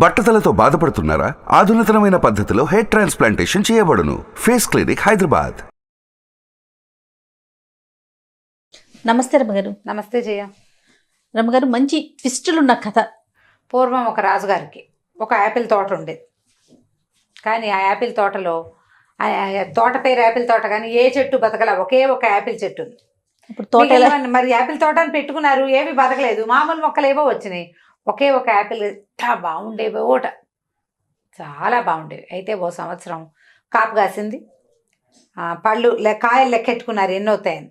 బట్టతలతో బాధపడుతున్నారా? ఆధునితనమైన పద్ధతిలో hair transplantation చేయబడును. Face clinic, Hyderabad. నమస్తే రమ్మగారు. నమస్తే జయ. రమ్మగారు, మంచి ట్విస్టులున్న కథ. పూర్వం ఒక రాజుగారికి ఒక యాపిల్ తోట ఉండేది. కానీ ఆ యాపిల్ తోటలో తోట పేరు యాపిల్ తోట, కానీ ఏ చెట్టు బతకల, ఒకే ఒక యాపిల్ చెట్టు ఉంది. ఇప్పుడు తోట ఎలా? మరి యాపిల్ తోట అని పెట్టుకున్నారు, ఏవి బతకలేదు, మామూలు మొక్కలు ఏవో వచ్చినాయి. ఒకే ఒక యాపిల్ ఎంత బాగుండేవి, ఓట చాలా బాగుండేవి. అయితే ఓ సంవత్సరం కాపు కాసింది. పళ్ళు కాయలు లెక్కెట్టుకున్నారు ఎన్ని అవుతాయని.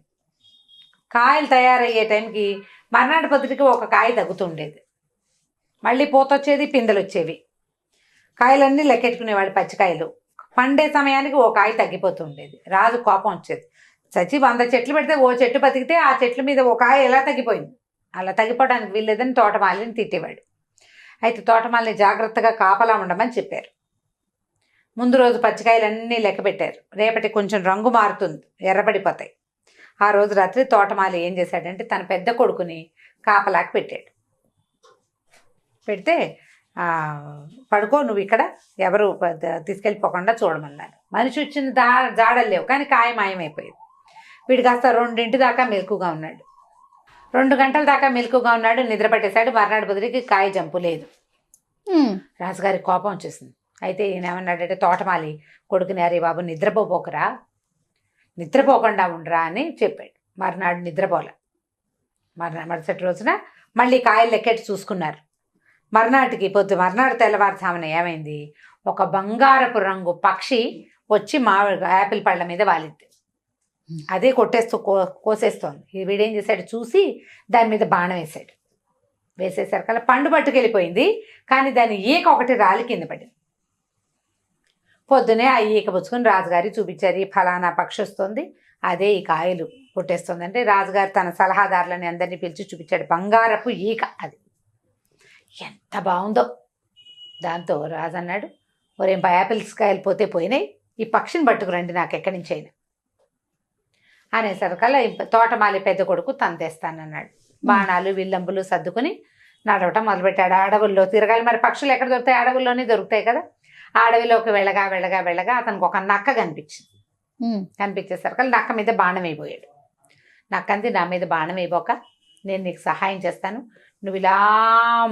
కాయలు తయారయ్యే టైంకి మర్నాటి పొద్దుటికి ఒక కాయ తగ్గుతుండేది. మళ్ళీ పూత వచ్చేది, పిందెలు వచ్చేవి. కాయలన్నీ లెక్కెట్టుకునేవాడు, పచ్చికాయలు. పండే సమయానికి ఓ కాయ తగ్గిపోతుండేది. రాజు కోపం వచ్చేది. చచ్చి 100 చెట్లు పెడితే ఓ చెట్టు బతికితే ఆ చెట్ల మీద ఓ కాయ ఎలా తగ్గిపోయింది, అలా తగ్గిపోవడానికి వీల్లేదని తోటమాలిని తిట్టేవాడు. అయితే తోటమాలిని జాగ్రత్తగా కాపలా ఉండమని చెప్పారు. ముందు రోజు పచ్చికాయలన్నీ లెక్క పెట్టారు. రేపటి కొంచెం రంగు మారుతుంది, ఎర్రబడిపోతాయి. ఆ రోజు రాత్రి తోటమాలి ఏం చేశాడంటే తన పెద్ద కొడుకుని కాపలాకి పెట్టాడు. పెడితే పడుకో నువ్వు ఇక్కడ, ఎవరు తీసుకెళ్ళిపోకుండా చూడమన్నారు. మనిషి వచ్చిన జాడలు లేవు, కానీ కాయ మాయమైపోయింది. వీడు కాస్త 2 దాకా మెలకుగా ఉన్నాడు. 2 గంటల దాకా మెలకుగా ఉన్నాడు, నిద్ర పట్టేశాడు. మర్నాడు బదులుకి కాయ జంపు లేదు. రాజుగారి కోపం వచ్చేసింది. అయితే ఈయన ఏమన్నాడంటే, తోటమాలి కొడుకుని, అరే బాబు నిద్రపోకరా, నిద్రపోకుండా ఉండరా అని చెప్పాడు. మర్నాడు నిద్రపోలే. మరుసటి రోజున మళ్ళీ కాయలు లెక్కెట్టి చూసుకున్నారు. మర్నాడు తెల్లవారుజామున ఏమైంది, ఒక బంగారపు రంగు పక్షి వచ్చి యాపిల్ పళ్ళ మీద వాలింది. అదే కొట్టేస్తూ కోసేస్తోంది. వీడేం చేశాడు, చూసి దాని మీద బాణం వేశాడు. వేసేసరికల్లా పండు పట్టుకెళ్ళిపోయింది, కానీ దాని ఈక ఒకటి రాలి కింద పడింది. పొద్దునే ఆ ఈక పుచ్చుకొని రాజుగారి చూపించారు, ఈ ఫలానా పక్షి వస్తుంది, అదే ఈ కాయలు కొట్టేస్తుంది అంటే. రాజుగారు తన సలహాదారులని అందరినీ పిలిచి చూపించాడు. బంగారపు ఈక అది, ఎంత బాగుందో. దాంతో రాజు అన్నాడు, ఒరే యాపిల్స్ కాయలు పోతే పోయినాయి, ఈ పక్షిని పట్టుకురండి నాకు ఎక్కడి నుంచి అయినా అనేసరికల్లా తోటమాలి పెద్ద కొడుకు తను తెస్తానన్నాడు. బాణాలు విల్లంబులు సర్దుకుని నడవటం మొదలుపెట్టాడు. అడవుల్లో తిరగాలి, మరి పక్షులు ఎక్కడ దొరుకుతాయి, అడవుల్లోనే దొరుకుతాయి కదా. ఆ అడవిలోకి వెళ్ళగా అతనికి ఒక నక్క కనిపించింది. కనిపించేసరికల్లా నక్క మీద బాణం అయిపోయాడు. నక్కంది, నా మీద బాణం అయిపోక నేను నీకు సహాయం చేస్తాను, నువ్వు ఇలా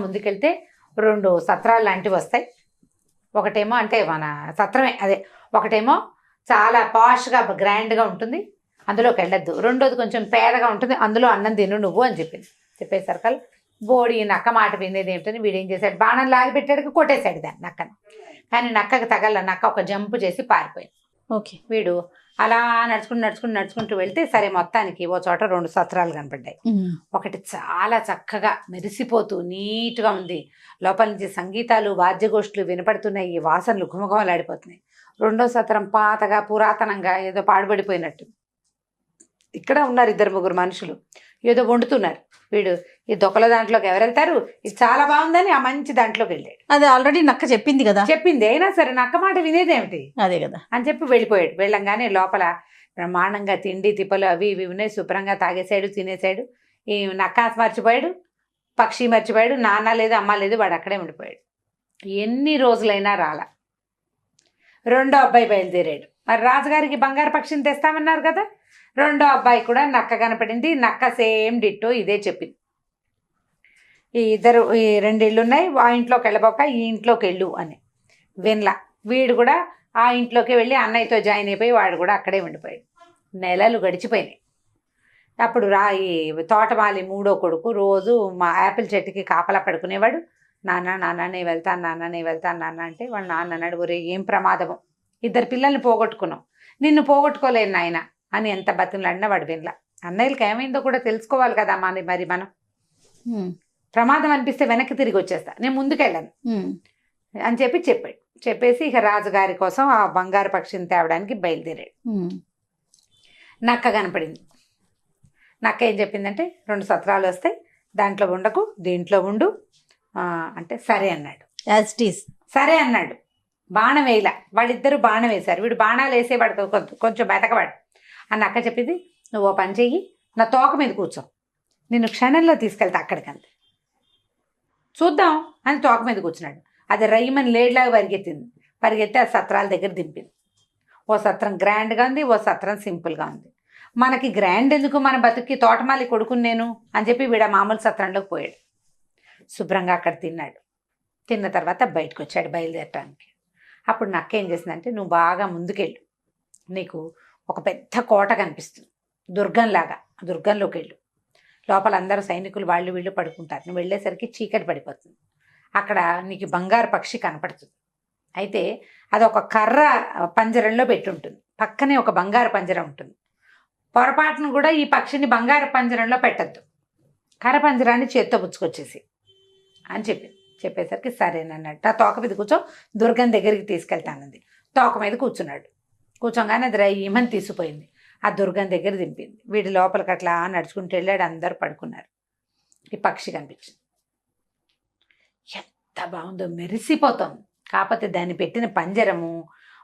ముందుకెళ్తే 2 సత్రాలు లాంటివి వస్తాయి. ఒకటేమో అంటే మన సత్రమే అదే, ఒకటేమో చాలా పాష్గా గ్రాండ్గా ఉంటుంది, అందులోకి వెళ్ళొద్దు. రెండోది కొంచెం పేదగా ఉంటుంది, అందులో అన్నం తిను నువ్వు అని చెప్పింది. చెప్పేసరికల్ బోడి నక్క మాట వినేది ఏమిటని వీడేం చేశాడు, బాణం లాగి పెట్టాడు, కొట్టేశాడు దాన్ని నక్కని. కానీ నక్కకి తగల, నక్క ఒక జంపు చేసి పారిపోయింది. ఓకే. వీడు అలా నడుచుకుంటూ వెళ్తే సరే మొత్తానికి ఓ చోట 2 సత్రాలు కనపడ్డాయి. ఒకటి చాలా చక్కగా మెరిసిపోతూ నీట్గా ఉంది, లోపల నుంచి సంగీతాలు వాద్యగోష్ఠులు వినపడుతున్నాయి, ఈ వాసనలు ఘుమఘుమలాడిపోతున్నాయి. రెండో సత్రం పాతగా పురాతనంగా ఏదో పాడుబడిపోయినట్టు. ఇక్కడ ఉన్నారు 2-3 మనుషులు, ఏదో వండుతున్నారు. వీడు ఈ దొక్కల దాంట్లోకి ఎవరు వెళ్తారు, ఇది చాలా బాగుందని ఆ మంచి దాంట్లోకి వెళ్ళాడు. అది ఆల్రెడీ నక్క చెప్పింది కదా. చెప్పింది, అయినా సరే నక్క మాట వినేదేమిటి, అదే కదా అని చెప్పి వెళ్ళిపోయాడు. వెళ్ళంగానే లోపల బ్రహ్మాండంగా తిండి తిప్పలు అవి ఇవి ఉన్నాయి, శుభ్రంగా తాగేశాడు, తినేశాడు. ఈ నక్క మర్చిపోయాడు, పక్షి మర్చిపోయాడు, నాన్న లేదు అమ్మ లేదు, వాడు అక్కడే ఉండిపోయాడు. ఎన్ని రోజులైనా రాలా. రెండో అబ్బాయి బయలుదేరాడు. మరి రాజుగారికి బంగారు పక్షిని తెస్తామన్నారు కదా. రెండో అబ్బాయి కూడా నక్క కనపడింది. నక్క సేమ్ డిట్టో ఇదే చెప్పింది, ఈ 2 ఇళ్ళు ఉన్నాయి, ఆ ఇంట్లోకి వెళ్ళబోక ఈ ఇంట్లోకి వెళ్ళు అని. వినలా. వీడు కూడా ఆ ఇంట్లోకి వెళ్ళి అన్నయ్యతో జాయిన్ అయిపోయి వాడు కూడా అక్కడే ఉండిపోయాడు. నెలలు గడిచిపోయినాయి. అప్పుడు ఈ తోటమాలి 3వ కొడుకు రోజు మా యాపిల్ చెట్టుకి కాపలా పడుకునేవాడు. నాన్న నేను వెళ్తాను నాన్న అంటే వాళ్ళ నాన్న అన్నాడు, ఒరే ఏం ప్రమాదము, 2 పిల్లల్ని పోగొట్టుకున్నావు, నిన్ను పోగొట్టుకోలేను నాయన అని ఎంత బతిమలాడినా వాడు వినలా. అన్నయ్యలకి ఏమైందో కూడా తెలుసుకోవాలి కదా మరి మనం. ప్రమాదం అనిపిస్తే వెనక్కి తిరిగి వచ్చేస్తా, నేను ముందుకెళ్ళను అని చెప్పాడు. చెప్పేసి ఇక రాజుగారి కోసం ఆ బంగారు పక్షిని తేవడానికి బయలుదేరాడు. నక్క కనపడింది. నక్క ఏం చెప్పిందంటే, 2 సత్రాలు వస్తాయి, దాంట్లో ఉండకు, దీంట్లో ఉండు అంటే సరే అన్నాడు. యాజ్ ఇట్ ఈస్ సరే అన్నాడు. బాణం వేయలా. వాళ్ళిద్దరూ బాణం వేశారు. వీడు బాణాలు వేసేవాడు కొంచెం బెతకవాడు. ఆ నక్క చెప్పింది, నువ్వు ఓ పని చెయ్యి, నా తోక మీద కూర్చో, నిన్ను క్షణంలో తీసుకెళ్తా అక్కడికంతే, చూద్దాం అని తోక మీద కూర్చున్నాడు. అది రైమని లేడ్లాగా పరిగెత్తి ఆ సత్రాల దగ్గర దింపింది. ఓ సత్రం గ్రాండ్గా ఉంది, ఓ సత్రం సింపుల్గా ఉంది. మనకి గ్రాండ్ ఎందుకు, మన బతుక్కి తోటమాలి కొడుకుని నేను అని చెప్పి వీడ మామూలు సత్రంలోకి పోయాడు. శుభ్రంగా అక్కడ తిన్నాడు. తిన్న తర్వాత బయటకు వచ్చాడు బయలుదేరటానికి. అప్పుడు నక్క ఏం చేసిందంటే, నువ్వు బాగా ముందుకెళ్ళు, నీకు ఒక పెద్ద కోట కనిపిస్తుంది దుర్గంలాగా, దుర్గంలోకి వెళ్ళు. లోపల అందరూ సైనికులు వాళ్ళు వీళ్ళు పడుకుంటారు. నువ్వు వెళ్ళేసరికి చీకటి పడిపోతుంది. అక్కడ నీకు బంగారు పక్షి కనపడుతుంది. అయితే అది ఒక కర్ర పంజరంలో పెట్టుంటుంది, పక్కనే ఒక బంగారు పంజరం ఉంటుంది. పొరపాటును కూడా ఈ పక్షిని బంగారు పంజరంలో పెట్టద్దు, కర్ర పంజరాన్ని చేత్తో పుచ్చుకొచ్చేసి అని చెప్పేసరికి సరేనన్నట్టు ఆ తోక మీద కూర్చో, దుర్గం దగ్గరికి తీసుకెళ్తానంది. తోక మీద కూర్చున్నాడు. కూర్చోగానే అది రైమని తీసిపోయింది. ఆ దుర్గం దగ్గర దింపింది. వీడి లోపలికి అట్లా నడుచుకుంటూ వెళ్ళాడు. అందరూ పడుకున్నారు. ఈ పక్షి కనిపించింది. ఎంత బాగుందో, మెరిసిపోతుంది. కాకపోతే దాన్ని పెట్టిన పంజరము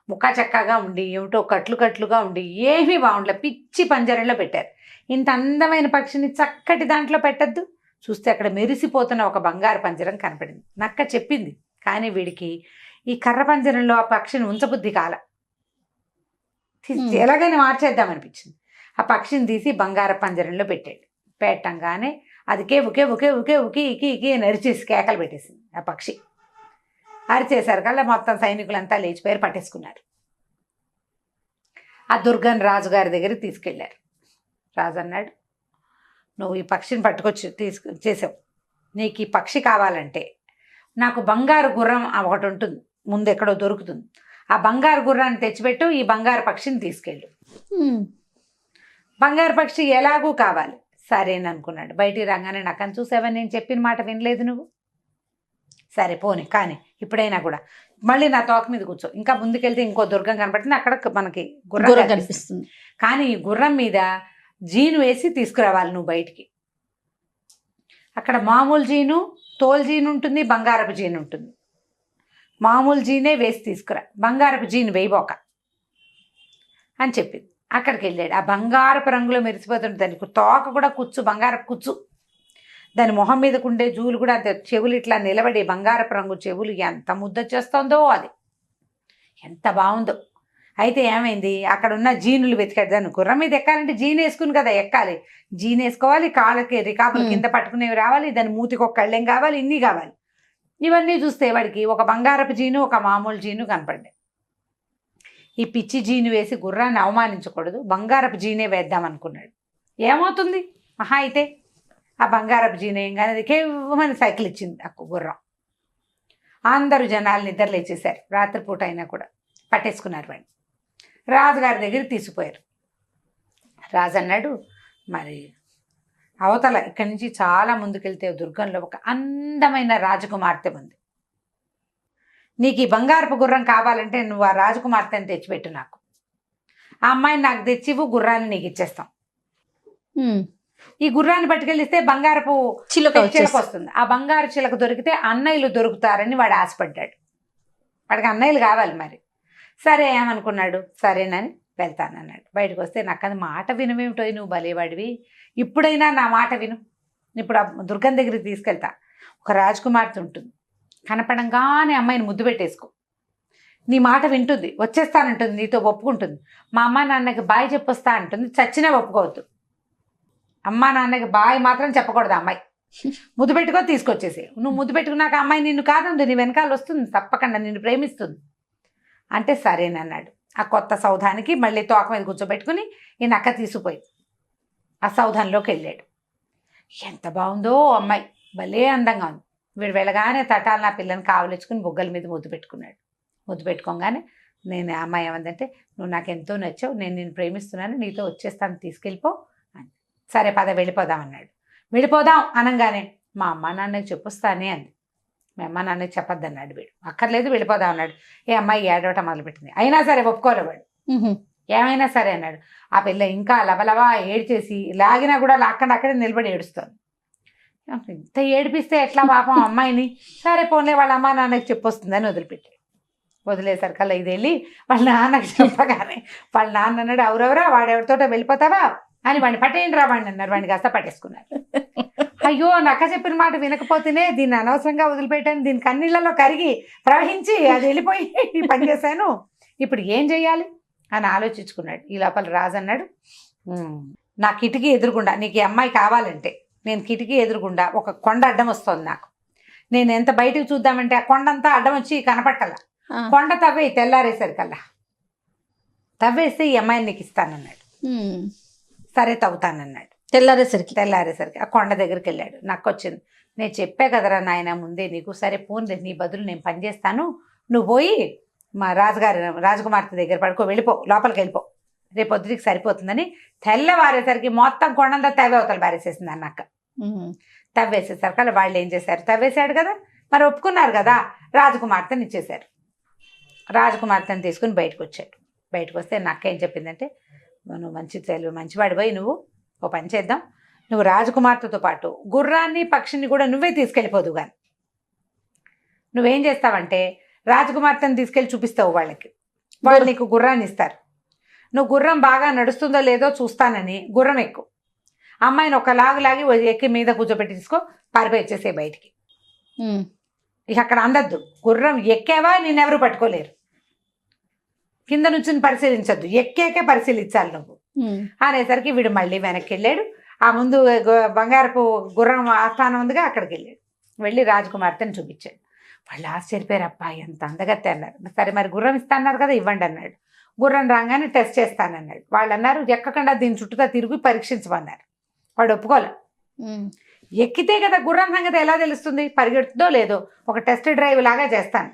ముఖా చక్కగా ఉండి ఏమిటో కట్లుగా ఉండి ఏమీ బాగుండలే. పిచ్చి పంజరంలో పెట్టారు. ఇంత అందమైన పక్షిని చక్కటి దాంట్లో పెట్టద్దు. చూస్తే అక్కడ మెరిసిపోతున్న ఒక బంగారు పంజరం కనపడింది. నక్క చెప్పింది, కానీ వీడికి ఈ కర్ర పంజరంలో ఆ పక్షిని ఉంచబుద్ధి కాల. ఎలాగైనా మార్చేద్దామనిపించింది. ఆ పక్షిని తీసి బంగారు పంజరంలో పెట్టాడు. పెట్టంగానే అది ఉకి నరిచేసి కేకలు పెట్టేసింది. ఆ పక్షి అరిచేసరికల్లా మొత్తం సైనికులంతా లేచిపోయారు, పట్టేసుకున్నారు. ఆ దుర్గన్ రాజుగారి దగ్గరికి తీసుకెళ్లారు. రాజు అన్నాడు, నువ్వు ఈ పక్షిని పట్టుకొచ్చి చేసావు, నీకు ఈ పక్షి కావాలంటే నాకు బంగారు గుర్రం ఒకటి ఉంటుంది, ముందు ఎక్కడో దొరుకుతుంది, ఆ బంగారు గుర్రాన్ని తెచ్చిపెట్టు, ఈ బంగారు పక్షిని తీసుకెళ్ళు. బంగారు పక్షి ఎలాగూ కావాలి. సరేననుకున్నాడు. బయటికి రాగానే నక్కని చూసావా, నేను చెప్పిన మాట వినలేదు నువ్వు, సరే పోనీ కానీ ఇప్పుడైనా కూడా మళ్ళీ నా తోక మీద కూర్చో. ఇంకా ముందుకెళ్తే ఇంకో దుర్గం కనపడుతుంది, అక్కడ మనకి గుర్రం కనిపిస్తుంది. కానీ ఈ గుర్రం మీద జీను వేసి తీసుకురావాలి నువ్వు బయటికి. అక్కడ మామూలు జీను, తోలు జీను ఉంటుంది, బంగారపు జీను ఉంటుంది. మామూలు జీనే వేసి తీసుకురా, బంగారపు జీను వేయబోక అని చెప్పింది. అక్కడికి వెళ్ళాడు. ఆ బంగారపు రంగులో మెరిసిపోతుంది. దానికి తోక కూడా కుచ్చు, బంగారపు కుచ్చు. దాని మొహం మీదకు ఉండే జూలు కూడా అంతే, చెవులు ఇట్లా నిలబడి బంగారపు రంగు చెవులు ఎంత ముద్ద చేస్తుందో, అది ఎంత బాగుందో. అయితే ఏమైంది, అక్కడ ఉన్న జీనులు వెతికాడు. దాన్ని గుర్రం మీద ఎక్కాలంటే జీన్ వేసుకుని కదా ఎక్కాలి. జీన్ వేసుకోవాలి, కాళ్ళకి రికాబులు కింద పట్టుకునేవి రావాలి, దాని మూతికి ఒక కళ్ళెం కావాలి, ఇన్ని కావాలి. ఇవన్నీ చూస్తే వాడికి ఒక బంగారపు జీను, ఒక మామూలు జీను కనపడ్డాయి. ఈ పిచ్చి జీను వేసి గుర్రాన్ని అవమానించకూడదు, బంగారపు జీనే వేద్దాం అనుకున్నాడు. ఏమవుతుంది, మహా అయితే ఆ బంగారపు జీను ఏం కానీ అది కేవలం సైకిల్ ఇచ్చింది ఆ గుర్రం. అందరూ జనాలు నిద్ర లేచేశారు. రాత్రిపూట అయినా కూడా పట్టేసుకున్నారు వాడిని. రాజుగారి దగ్గరికి తీసుకుపోయారు. రాజు అన్నాడు, మరి అవతల ఇక్కడి నుంచి చాలా ముందుకెళ్తే దుర్గంలో ఒక అందమైన రాజకుమార్తె ఉంది. నీకు ఈ బంగారపు గుర్రం కావాలంటే నువ్వు ఆ రాజకుమార్తెని తెచ్చిపెట్టు, నాకు ఆ అమ్మాయిని నాకు తెచ్చివు, గుర్రాన్ని నీకు ఇచ్చేస్తాం. ఈ గుర్రాన్ని పట్టుకెళ్ళిస్తే బంగారపు చిలక వస్తుంది. ఆ బంగారు చిలక దొరికితే అన్నయ్యలు దొరుకుతారని వాడు ఆశపడ్డాడు. వాడికి అన్నయ్యలు కావాలి. మరి సరే ఏమనుకున్నాడు, సరేనని వెళ్తానన్నాడు. బయటకు వస్తే నాకు అది మాట వినమేమిటో, నువ్వు భలేవాడివి, ఇప్పుడైనా నా మాట విను, ఇప్పుడు ఆ దుర్గం దగ్గరికి తీసుకెళ్తా. ఒక రాజకుమార్తె ఉంటుంది, కనపడంగానే అమ్మాయిని ముద్దు పెట్టేసుకో, నీ మాట వింటుంది, వచ్చేస్తానంటుంది, నీతో ఒప్పుకుంటుంది. మా అమ్మ నాన్నకి బాయ్ చెప్పొస్తా అంటుంది, చచ్చినా ఒప్పుకోవద్దు. అమ్మా నాన్నకి బాయ్ మాత్రం చెప్పకూడదు. అమ్మాయి ముద్దు పెట్టుకో, తీసుకొచ్చేసి. నువ్వు ముద్దు పెట్టుకున్నాక అమ్మాయి నిన్ను కాదండి, నీ వెనకాల వస్తుంది, తప్పకుండా నిన్ను ప్రేమిస్తుంది అంటే సరేనన్నాడు. ఆ కొత్త సౌధానికి మళ్ళీ తోక మీద కూర్చోబెట్టుకుని ఈ నక్క తీసుకుపోయి ఆ సౌధంలోకి వెళ్ళాడు. ఎంత బాగుందో అమ్మాయి, భలే అందంగా ఉంది. వీడు వెళ్ళగానే తటాలు నా పిల్లని కావలించుకుని బుగ్గల మీద ముద్దు పెట్టుకున్నాడు. ముద్దు పెట్టుకోగానే నేను ఆ అమ్మాయి ఏమందంటే, నువ్వు నాకు ఎంతో నచ్చావు, నేను నిన్ను ప్రేమిస్తున్నాను, నీతో వచ్చేస్తాను, తీసుకెళ్ళిపో అని. సరే పద వెళ్ళిపోదాం అన్నాడు. వెళ్ళిపోదాం అనగానే మా అమ్మ నాన్నకి చెప్పొస్తానే అంది. మీ అమ్మ నాన్నకి చెప్పొద్దన్నాడు వీడు. అక్కర్లేదు వెళ్ళిపోదాం అన్నాడు. ఏ అమ్మాయి ఏడవటం మొదలుపెట్టింది. అయినా సరే ఒప్పుకోలేవాడు. ఏమైనా సరే అన్నాడు. ఆ పిల్ల ఇంకా లవలవా ఏడ్చేసి లాగినా కూడా లాక్కండి అక్కడే నిలబడి ఏడుస్తుంది. ఇంత ఏడిపిస్తే ఎట్లా పాపం అమ్మాయిని, సరే పోన్లే వాళ్ళ అమ్మ నాన్నకి చెప్పొస్తుందని వదిలిపెట్టి వదిలేసరికల్లా ఇది వెళ్ళి వాళ్ళ నాన్నకి చెప్పగానే వాళ్ళ నాన్న అన్నాడు, ఎవరెవరా వాడెవరితోటో వెళ్ళిపోతావా అని వాడిని పట్టేయండి రా వాడిని అన్నారు. వాడిని కాస్త పట్టేసుకున్నారు. అయ్యో నక్క చెప్పిన మాట వినకపోతేనే దీన్ని అనవసరంగా వదిలిపెట్టాను, దీని కన్నీళ్ళలో కరిగి ప్రవహించి అది వెళ్ళిపోయి ఈ పని చేశాను, ఇప్పుడు ఏం చెయ్యాలి అని ఆలోచించుకున్నాడు. ఈ లోపల రాజు అన్నాడు, నా కిటికీ ఎదురుగుండా నీకు ఈ అమ్మాయి కావాలంటే నేను కిటికీ ఎదురుగుండా ఒక కొండ అడ్డం వస్తుంది నాకు, నేను ఎంత బయటకు చూద్దామంటే ఆ కొండంతా అడ్డం వచ్చి కనపట్టాల, కొండ తవ్వేయి తెల్లారేసరికల్లా, తవ్వేస్తే ఈ అమ్మాయిని నీకు ఇస్తానన్నాడు. సరే తవ్వుతానన్నాడు. తెల్లారేసరికి ఆ కొండ దగ్గరికి వెళ్ళాడు. నాకు వచ్చింది, నేను చెప్పా కదరా నాయన ముందే నీకు, సరే పోన్లే నీ బదులు నేను పని చేస్తాను, నువ్వు పోయి మా రాజకుమార్తె దగ్గర పడుకో, వెళ్ళిపో, లోపలికి వెళ్ళిపో, రేపు పొద్దుటికి సరిపోతుందని తెల్లవారేసరికి మొత్తం కొండంతా తవ్వే అవతల బారేసేసింది అన్నక్క. తవ్వేసేసరికి అలా వాళ్ళు ఏం చేశారు, తవ్వేశాడు కదా మరి ఒప్పుకున్నారు కదా, రాజకుమార్తెని ఇచ్చేశారు. రాజకుమార్తెని తీసుకుని బయటకు వచ్చాడు. బయటకు వస్తే నక్క ఏం చెప్పిందంటే, నువ్వు మంచివాడి పోయి నువ్వు ఓ పని చేద్దాం, నువ్వు రాజకుమార్తెతో పాటు గుర్రాన్ని పక్షిని కూడా నువ్వే తీసుకెళ్ళిపోదు కానీ నువ్వేం చేస్తావంటే రాజకుమార్తెని తీసుకెళ్ళి చూపిస్తావు వాళ్ళకి, వాళ్ళు నీకు గుర్రాన్ని ఇస్తారు, నువ్వు గుర్రం బాగా నడుస్తుందో లేదో చూస్తానని గుర్రం ఎక్కు, అమ్మాయిని ఒక లాగి ఎక్కి మీద కూర్చోబెట్టి తీసుకో, పారిపోయి వచ్చేసే బయటికి, ఇక అక్కడ అందద్దు, గుర్రం ఎక్కావా నిన్నెవరు పట్టుకోలేరు, కింద నుంచి పరిశీలించద్దు, ఎక్కాకే పరిశీలించాలి నువ్వు అనేసరికి వీడు మళ్ళీ వెనక్కి వెళ్ళాడు. ఆ ముందు బంగారపు గుర్రం ఆస్థానం ఉందిగా అక్కడికి వెళ్ళాడు. వెళ్ళి రాజకుమార్తెని చూపించాడు. వాళ్ళు ఆశ్చర్యపోయారు, అబ్బా ఎంత అందగత్తే అన్నారు. సరే మరి గుర్రం ఇస్తా అన్నారు కదా ఇవ్వండి అన్నాడు. గుర్రం రాగానే టెస్ట్ చేస్తానన్నాడు. వాళ్ళు అన్నారు ఎక్కకుండా దీని చుట్టూతా తిరిగి పరీక్షించమన్నారు. వాడు ఒప్పుకోలే. ఎక్కితే కదా గుర్రం సంగతి ఎలా తెలుస్తుంది, పరిగెడుతుందో లేదో, ఒక టెస్ట్ డ్రైవ్ లాగా చేస్తాను,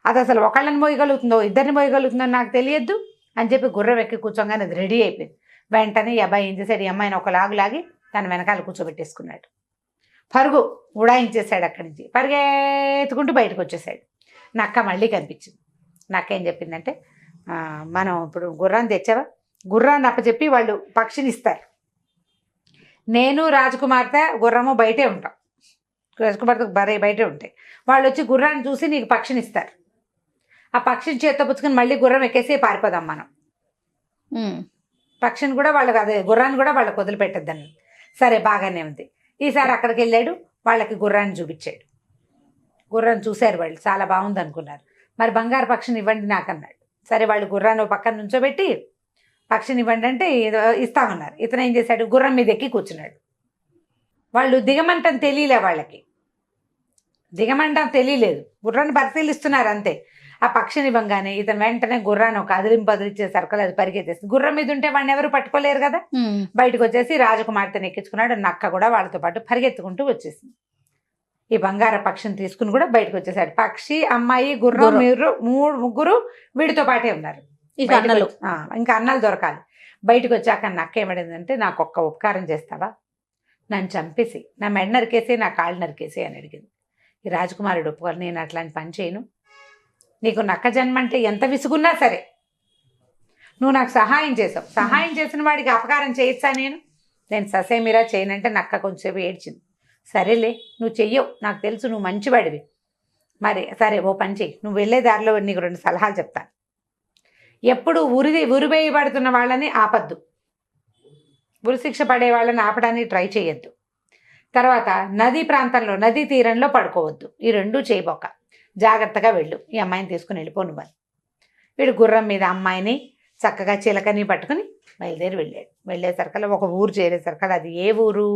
అది అసలు ఒకళ్ళని మోయగలుగుతుందో ఇద్దరిని మోయగలుగుతుందో నాకు తెలియద్దు అని చెప్పి గుర్రం ఎక్కి కూర్చోగానే అది రెడీ అయిపోయింది. వెంటనే ఈ అబ్బాయి ఏం చేశాడు, ఈ అమ్మాయిని ఒక లాగి తన వెనకాల కూర్చోబెట్టేసుకున్నాడు. పరుగు ఉడాయించేశాడు. అక్కడి నుంచి పరిగెత్తుకుంటూ బయటకు వచ్చేసాడు. నక్క మళ్ళీ కనిపించింది. నక్క ఏం చెప్పిందంటే, మనం ఇప్పుడు గుర్రాన్ని తెచ్చావా, గుర్రాన్ని అప్పచెప్పి వాళ్ళు పక్షిని ఇస్తారు, నేను రాజకుమార్తె గుర్రము బయటే ఉంటాం, రాజకుమార్తె బయటే ఉంటాయి, వాళ్ళు వచ్చి గుర్రాన్ని చూసి నీకు పక్షిని ఇస్తారు, ఆ పక్షిని చేత్తో పుచ్చుకొని మళ్ళీ గుర్రం ఎక్కేసి పారిపోదాం మనం, పక్షిని కూడా వాళ్ళకి అదే గుర్రాన్ని కూడా వాళ్ళకి వదిలిపెట్టద్దని. సరే బాగానే ఉంది. ఈసారి అక్కడికి వెళ్ళాడు, వాళ్ళకి గుర్రాన్ని చూపించాడు. గుర్రాన్ని చూశారు వాళ్ళు, చాలా బాగుంది అనుకున్నారు. మరి బంగారు పక్షిని ఇవ్వండి నాకు అన్నాడు. సరే వాళ్ళు గుర్రాన్ని పక్కన నుంచోబెట్టి పక్షిని ఇవ్వండి అంటే ఇస్తామన్నారు. ఇతను ఏం చేశాడు, గుర్రం మీద ఎక్కి కూర్చున్నాడు. వాళ్ళు దిగమంటం తెలియలే, వాళ్ళకి దిగమంటం తెలియలేదు, గుర్రాన్ని పరిశీలిస్తున్నారు అంతే. ఆ పక్షిని ఇవ్వగానే ఇతను వెంటనే గుర్రాన్ని ఒక అదిలింపదిలిచ్చే సర్కల్ అది పరిగెత్తేసి, గుర్రం మీద ఉంటే వాడిని ఎవరు పట్టుకోలేరు కదా, బయటకు వచ్చేసి రాజకుమార్తెను ఎక్కించుకున్నాడు. నక్క కూడా వాళ్ళతో పాటు పరిగెత్తుకుంటూ వచ్చేసింది. ఈ బంగార పక్షిని తీసుకుని కూడా బయటకు వచ్చేసాడు. పక్షి, అమ్మాయి, గుర్రం, మీరు ముగ్గురు వీడితో పాటే ఉన్నారు. ఇంకా అన్నలు దొరకాలి. బయటకు వచ్చాక నక్క ఏమడిందంటే, నాకు ఒక్క ఉపకారం చేస్తావా, నన్ను చంపేసి నా మెడ నరికేసి నా కాళ్ళు నరికేసి అని అడిగింది. ఈ రాజకుమారుడు ఒప్పుకోవాలి, నేను అట్లాంటి పని చేయను, నీకు నక్క జన్మ అంటే ఎంత విసుగున్నా సరే నువ్వు నాకు సహాయం చేసావు, సహాయం చేసిన వాడికి అపకారం చేయొచ్చా, నేను ససేమిరా చేయనంటే నక్క కొంచెంసేపు ఏడ్చింది. సరేలే నువ్వు చెయ్యవు, నాకు తెలుసు నువ్వు మంచివాడివి, మరి సరే ఓ పని చెయ్యి, నువ్వు వెళ్ళే దారిలో నీకు 2 సలహాలు చెప్తాను. ఎప్పుడు ఉరివేయబడుతున్న వాళ్ళని ఆపద్దు, ఉరిశిక్ష పడే వాళ్ళని ఆపడానికి ట్రై చేయొద్దు. తర్వాత నదీ ప్రాంతంలో నదీ తీరంలో పడుకోవద్దు. ఈ 2 చేయబోక జాగ్రత్తగా వెళ్ళు, ఈ అమ్మాయిని తీసుకుని వెళ్ళిపో నువ్వని. వీడు గుర్రం మీద అమ్మాయిని చక్కగా చిలకని పట్టుకుని బయలుదేరి వెళ్ళాడు. వెళ్ళేసరికల్లా ఒక ఊరు చేరేసరికల్లా, అది ఏ ఊరు,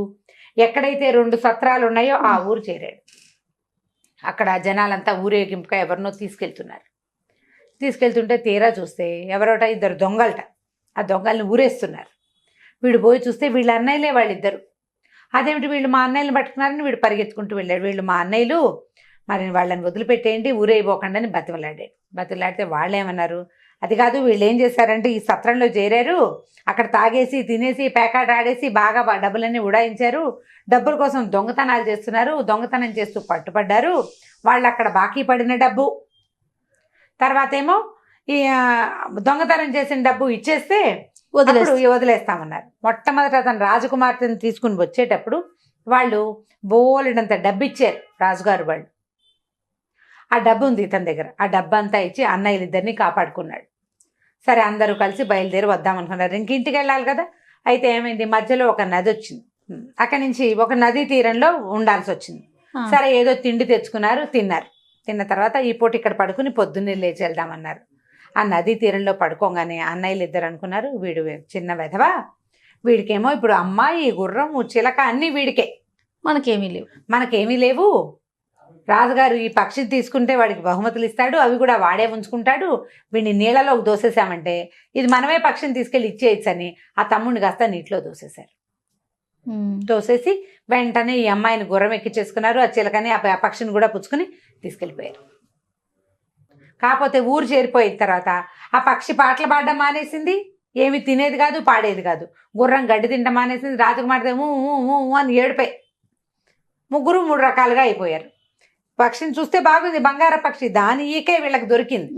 ఎక్కడైతే 2 సత్రాలు ఉన్నాయో ఆ ఊరు చేరాడు. అక్కడ జనాలంతా ఊరేగింపుగా ఎవరినో తీసుకెళ్తుంటే తీరా చూస్తే ఎవరోట 2 దొంగలట, ఆ దొంగల్ని ఊరేస్తున్నారు. వీడు పోయి చూస్తే వీళ్ళ అన్నయ్యలే వాళ్ళిద్దరు. అదేమిటి వీళ్ళు మా అన్నయ్యని పట్టుకున్నారని వీడు పరిగెత్తుకుంటూ వెళ్ళాడు. వీళ్ళు మా అన్నయ్యలు, మరి వాళ్ళని వదిలిపెట్టేయండి, ఊరైపోకండి అని బతిలాడితే వాళ్ళు ఏమన్నారు, అది కాదు వీళ్ళు ఏం చేశారంటే ఈ సత్రంలో చేరారు, అక్కడ తాగేసి తినేసి పేకాట ఆడేసి బాగా డబ్బులన్నీ ఉడాయించారు, డబ్బుల కోసం దొంగతనాలు చేస్తున్నారు, దొంగతనం చేస్తూ పట్టుపడ్డారు, వాళ్ళు అక్కడ బాకీ పడిన డబ్బు, తర్వాత ఏమో ఈ దొంగతనం చేసిన డబ్బు ఇచ్చేస్తే వదిలేస్తామన్నారు. మొట్టమొదట అతను రాజకుమార్తెను తీసుకుని వచ్చేటప్పుడు వాళ్ళు బోలెడంత డబ్బు ఇచ్చారు రాజుగారు వాళ్ళు. ఆ డబ్బు ఉంది ఇతని దగ్గర, ఆ డబ్బు అంతా ఇచ్చి అన్నయ్యలిద్దరిని కాపాడుకున్నాడు. సరే అందరూ కలిసి బయలుదేరి వద్దామనుకున్నారు, ఇంకింటికి వెళ్ళాలి కదా. అయితే ఏమైంది, మధ్యలో ఒక నది వచ్చింది. అక్కడి నుంచి ఒక నదీ తీరంలో ఉండాల్సి వచ్చింది. ఆ. సరే ఏదో తిండి తెచ్చుకున్నారు, తిన్నారు. తిన్న తర్వాత ఈ పూట ఇక్కడ పడుకుని పొద్దున్నే లేచి వెళ్దామన్నారు. ఆ నదీ తీరంలో పడుకోగానే అన్నయ్యలు ఇద్దరు అనుకున్నారు, వీడు చిన్న వెధవ, వీడికేమో ఇప్పుడు అమ్మాయి, గుర్రం, చిలక అన్నీ వీడికే, మనకేమీ లేవు. మనకేమీ లేవు. రాజుగారు ఈ పక్షిని తీసుకుంటే వాడికి బహుమతులు ఇస్తాడు, అవి కూడా వాడే ఉంచుకుంటాడు. వీడిని నీళ్ళలోకి దోసేసామంటే ఇది మనమే పక్షిని తీసుకెళ్ళి ఇచ్చేయచ్చని ఆ తమ్ముడిని కాస్త నీటిలో దోసేశారు. దోసేసి వెంటనే ఈ అమ్మాయిని గుర్రం ఎక్కించేసుకున్నారు, ఆ చిలకని ఆ పక్షిని కూడా పుచ్చుకుని తీసుకెళ్ళిపోయారు. కాకపోతే ఊరు చేరిపోయిన తర్వాత ఆ పక్షి పాటలు పాడడం మానేసింది, ఏమి తినేది కాదు, పాడేది కాదు. గుర్రం గడ్డి తినడం మానేసింది, రాజకుమార్తె ఊ ఊ ఊ ఊ అని ఏడిపోయి ముగ్గురు 3 రకాలుగా అయిపోయారు. పక్షిని చూస్తే బాగుంది, బంగార పక్షి, దాని ఈకే వీళ్ళకి దొరికింది.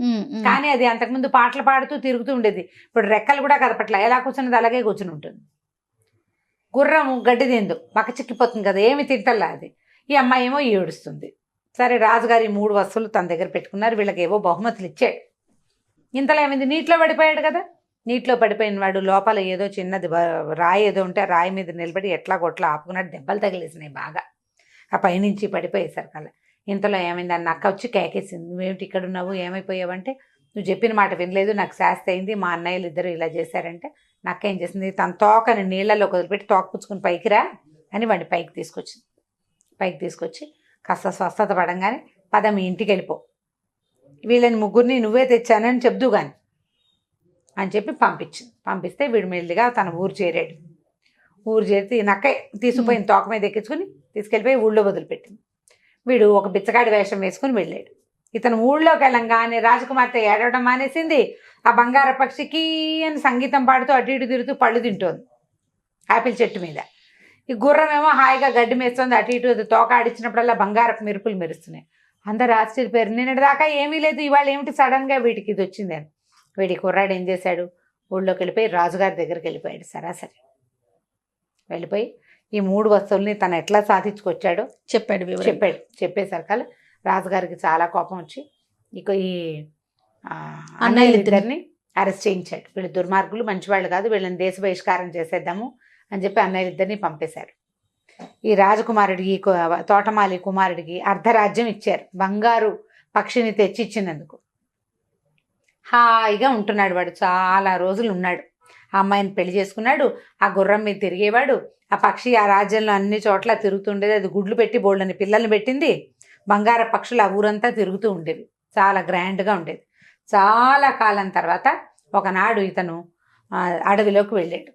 కానీ అది అంతకుముందు పాటలు పాడుతూ తిరుగుతూ ఉండేది, ఇప్పుడు రెక్కలు కూడా కదపట్ల, ఎలా కూర్చున్నది అలాగే కూర్చుని ఉంటుంది. గుర్రం గడ్డి తిందు, పక్క చిక్కిపోతుంది కదా, ఏమి తింటల్లా అది. ఈ అమ్మాయి ఏమో ఏడుస్తుంది. సరే రాజుగారు ఈ 3 వస్తువులు తన దగ్గర పెట్టుకున్నారు, వీళ్ళకి ఏవో బహుమతులు ఇచ్చాడు. ఇంతలో ఏమైంది, నీటిలో పడిపోయాడు కదా. నీటిలో పడిపోయిన వాడు లోపల ఏదో చిన్నది రాయి ఏదో ఉంటే ఆ రాయి మీద నిలబడి ఎట్లా కొట్లా ఆపుకున్నట్టు దెబ్బలు తగిలేసినాయి బాగా. ఆ పైనుంచి పడిపోయేసరికి అలా. ఇంతలో ఏమైంది, ఆ నక్క వచ్చి కేకేసింది, నువ్వేమిటి ఇక్కడ ఉన్నావు, ఏమైపోయావంటే, నువ్వు చెప్పిన మాట వినలేదు, నాకు శాస్తి అయింది, మా అన్నయ్యలు ఇద్దరు ఇలా చేశారంటే నక్క ఏం చేసింది, తన తోకని నీళ్ళలో వదిలిపెట్టి తోక పుచ్చుకుని పైకి రా అని వాడిని పైకి తీసుకొచ్చింది. పైకి తీసుకొచ్చి కాస్త స్వస్థత పడంగానే పద మీ ఇంటికి వెళ్ళిపో, వీళ్ళని ముగ్గురిని నువ్వే తెచ్చానని చెప్దు కానీ అని చెప్పి పంపించింది. పంపిస్తే వీడు మెల్లిగా తన ఊరు చేరాడు. ఊరు చేరి నక్క తీసుకుపోయిన తోక మీద ఎక్కించుకుని తీసుకెళ్ళిపోయి ఊళ్ళో వదిలిపెట్టింది. వీడు ఒక బిచ్చగాడి వేషం వేసుకుని వెళ్ళాడు. ఇతను ఊళ్ళోకి వెళ్ళంగానే రాజకుమార్తె ఏడవడం మానేసింది. ఆ బంగార పక్షికి అని సంగీతం పాడుతూ అటు ఇటు తిరుగుతూ పళ్ళు తింటోంది ఆపిల్ చెట్టు మీద. ఈ గుర్రం ఏమో హాయిగా గడ్డి మేస్తుంది, అటు ఇటు తోక ఆడించినప్పుడల్లా బంగారపు మెరుపులు మెరుస్తున్నాయి. అందరు ఆశ్చర్యపోయారు, నిన్నటి దాకా ఏమీ లేదు, ఇవాళ ఏమిటి సడన్గా వీటికి ఇది వచ్చిందని. వీడి కుర్రాడు ఏం చేశాడు, ఊళ్ళోకి వెళ్ళిపోయి రాజుగారి దగ్గరికి వెళ్ళిపోయాడు. సరాసరి వెళ్ళిపోయి ఈ 3 వస్తువుల్ని తను ఎట్లా సాధించుకొచ్చాడో చెప్పాడు. చెప్పేసరికల్ రాజుగారికి చాలా కోపం వచ్చి ఇక ఈ అన్నయ్యలిద్దరిని అరెస్ట్ చేయించాడు. వీళ్ళు దుర్మార్గులు, మంచివాళ్ళు కాదు, వీళ్ళని దేశ బహిష్కారం చేసేద్దాము అని చెప్పి అన్నయ్యలిద్దరిని పంపేశారు. ఈ రాజకుమారుడికి, ఈ తోటమాలి కుమారుడికి అర్ధరాజ్యం ఇచ్చారు, బంగారు పక్షిని తెచ్చి ఇచ్చినందుకు. హాయిగా ఉంటున్నాడు వాడు, చాలా రోజులు ఉన్నాడు. ఆ అమ్మాయిని పెళ్లి చేసుకున్నాడు, ఆ గుర్రం మీద తిరిగేవాడు. ఆ పక్షి ఆ రాజ్యంలో అన్ని చోట్ల తిరుగుతుండేది, అది గుడ్లు పెట్టి బోళ్ళని పిల్లల్ని పెట్టింది. బంగార పక్షులు ఆ ఊరంతా తిరుగుతూ ఉండేవి, చాలా గ్రాండ్గా ఉండేది. చాలా కాలం తర్వాత ఒకనాడు ఇతను అడవిలోకి వెళ్ళాడు.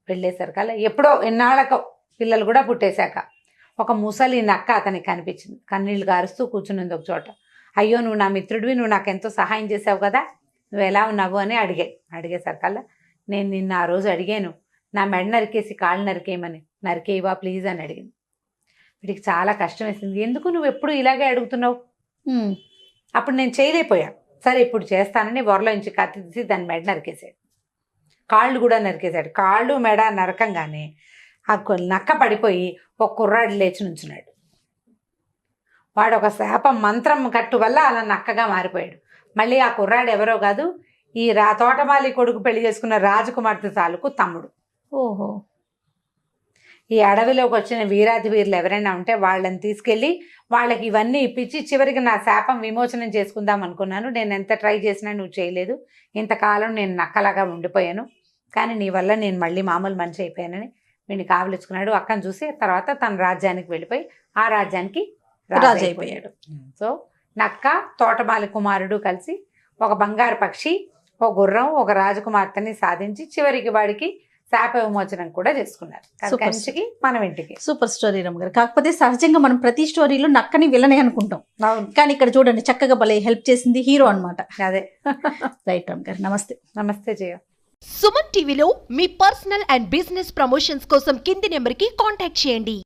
వెళ్ళేసరికల్లా ఎప్పుడో ఎన్నాళ్ళకో పిల్లలు కూడా పుట్టేశాక ఒక ముసలి నక్క అతనికి కనిపించింది. కన్నీళ్లు గారుస్తూ కూర్చునింది ఒక చోట. అయ్యో నువ్వు నా మిత్రుడివి, నువ్వు నాకు ఎంతో సహాయం చేసావు కదా, నువ్వు ఎలా ఉన్నావు అని అడిగేసరికల్లా నేను నిన్న ఆ రోజు అడిగాను, నా మెడ నరికేసి కాళ్ళు నరికేయమని, నరికేయవా ప్లీజ్ అని అడిగింది. వీడికి చాలా కష్టం వేసింది, ఎందుకు నువ్వు ఎప్పుడు ఇలాగే అడుగుతున్నావు, అప్పుడు నేను చేయలేకపోయా, సరే ఇప్పుడు చేస్తానని వరలో నుంచి కత్తి తీసి దాన్ని మెడ నరికేశాడు. కాళ్ళు కూడా నరికేశాడు. కాళ్ళు మెడ నరకంగానే ఆ నక్క పడిపోయి ఒక కుర్రాడు లేచి నుంచున్నాడు. వాడు ఒక శాపం మంత్రం కట్టు వల్ల అలా నక్కగా మారిపోయాడు. మళ్ళీ ఆ కుర్రాడు ఎవరో కాదు, ఈ తోటమాలి కొడుకు పెళ్లి చేసుకున్న రాజకుమార్తె తాలూకు తమ్ముడు. ఓహో. ఈ అడవిలోకి వచ్చిన వీరాది వీరులు ఎవరైనా ఉంటే వాళ్ళని తీసుకెళ్ళి వాళ్ళకి ఇవన్నీ ఇప్పించి చివరికి నా శాపం విమోచనం చేసుకుందాం అనుకున్నాను. నేను ఎంత ట్రై చేసినా నువ్వు చేయలేదు, ఇంతకాలం నేను నక్కలాగా ఉండిపోయాను, కానీ నీ వల్ల నేను మళ్ళీ మామూలు మనిషి అయిపోయానని వీడిని కావలించుకున్నాడు. అక్కని చూసి తర్వాత తన రాజ్యానికి వెళ్ళిపోయి ఆ రాజ్యానికి రాజు అయిపోయాడు. సో నక్క, తోటమాలి కుమారుడు కలిసి ఒక బంగారు పక్షి, ఒక గుర్రం, ఒక రాజకుమార్తెని సాధించి చివరికి వాడికి శాప విమోచనం కూడా చేసుకున్నారు. కంచికి మనం ఇంటికి. సూపర్ స్టోరీ రమ్మ గారు. కాకపోతే సహజంగా మనం ప్రతి స్టోరీలో నక్కని విలనే అనుకుంటాం, కానీ ఇక్కడ చూడండి చక్కగా భలే హెల్ప్ చేసింది, హీరో అనమాట. అదే రైట్ రమ్మ గారు, నమస్తే. నమస్తే జయ. సుమన్ టీవీలో మీ పర్సనల్ అండ్ బిజినెస్ ప్రమోషన్స్ కోసం కింది నెంబర్కి కాంటాక్ట్ చేయండి.